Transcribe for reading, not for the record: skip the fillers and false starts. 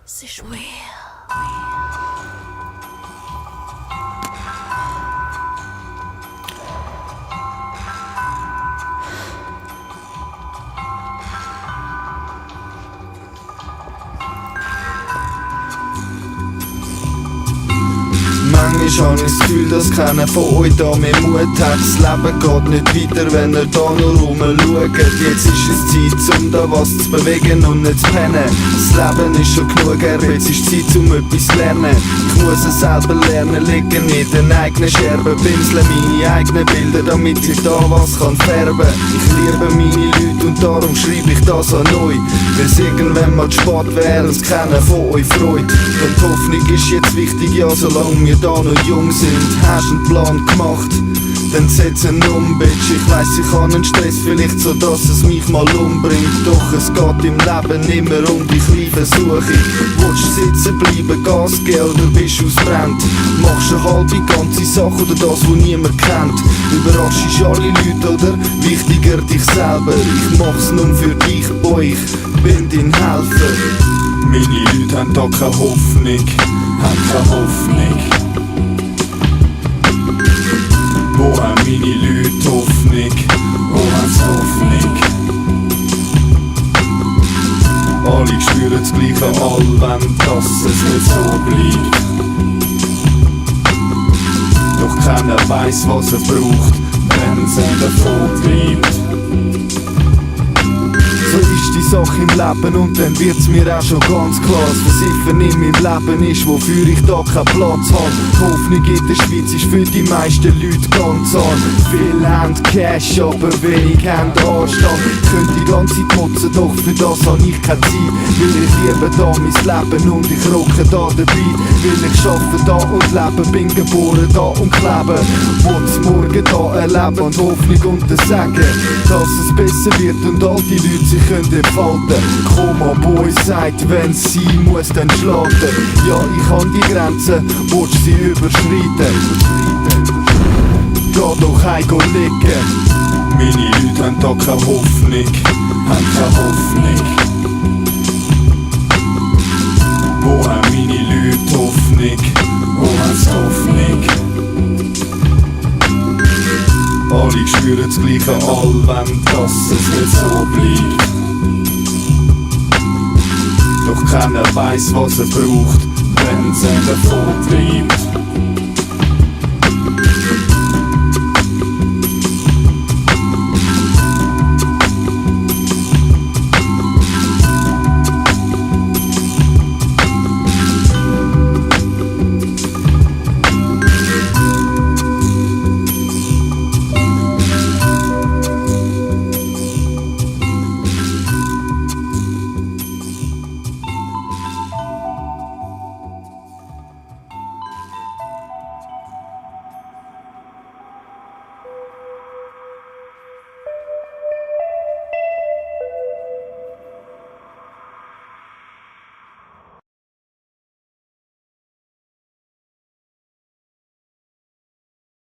Es ist real. Manchmal habe ich das Gefühl, dass keiner von euch da mehr Mut hat. Das Leben geht nicht weiter, wenn ihr da nur rumschaut. Jetzt ist es Zeit, um da was zu bewegen und nicht zu pennen. Das Leben ist schon genug erbe, jetzt ist Zeit, um etwas zu lernen. Ich muss es selber lernen, liegen in den eigenen Scherben. Pinsle meine eigenen Bilder, damit ich da was kann färben. Ich liebe meine Leute und darum schreibe ich das an euch. Weil's irgendwann mal zu spät wäre, uns keiner von euch freut. Denn die Hoffnung ist jetzt wichtig, ja, solange wir da noch jung sind. Hast einen Plan gemacht, dann setz ihn um, Bitch. Ich weiss, ich habe einen Stress, vielleicht so, dass es mich mal umbringt. Doch es geht im Leben immer um die kleine Suche. Willst du sitzen bleiben, Gas geben oder bist du ausbrennt? Machst du eine halbe ganze Sache oder das, was niemand kennt? Überraschst alle Leute oder wichtiger dich selber? Ich mach's nur für dich, Boy, ich bin dein Helfer. Meine Leute haben da keine Hoffnung, haben keine Hoffnung. Wo haben meine Leute Hoffnung? Wo haben sie Hoffnung? Alle spüren das Gleiche, alle wollen, dass es nicht so bleibt. Doch keiner weiss, was es braucht, wenn es ihn davon treibt. So ist die Sache im Leben und dann wird's mir auch schon ganz klar. Das Versiffern in meinem Leben ist, wofür ich da keinen Platz habe. Die Hoffnung in der Schweiz ist für die meisten Leute ganz arm. Viele haben Cash, aber wenig haben Anstand. Ich könnte die ganze Zeit motzen, doch für das habe ich keine Zeit. Weil ich liebe da mein Leben und ich rocke da dabei. Weil ich arbeite da und lebe, bin geboren da und klebe. Wollt's morgen da erleben und Hoffnung und das Sagen, dass es besser wird und all die Leute sich können entfalten. Koma Boy sagt, wenn's sein muss, dann schlagen. Ja, ich kann die Grenzen, willst sie überschreiten? Geh doch heim liegen. Meine Leute haben da keine Hoffnung, haben keine Hoffnung. Wo haben meine Leute Hoffnung? Wo haben sie Hoffnung? Alle spüren das Gleiche, alle wollen, dass es nicht so bleibt. Doch keiner weiss, was er braucht, wenn es ihn davon treibt.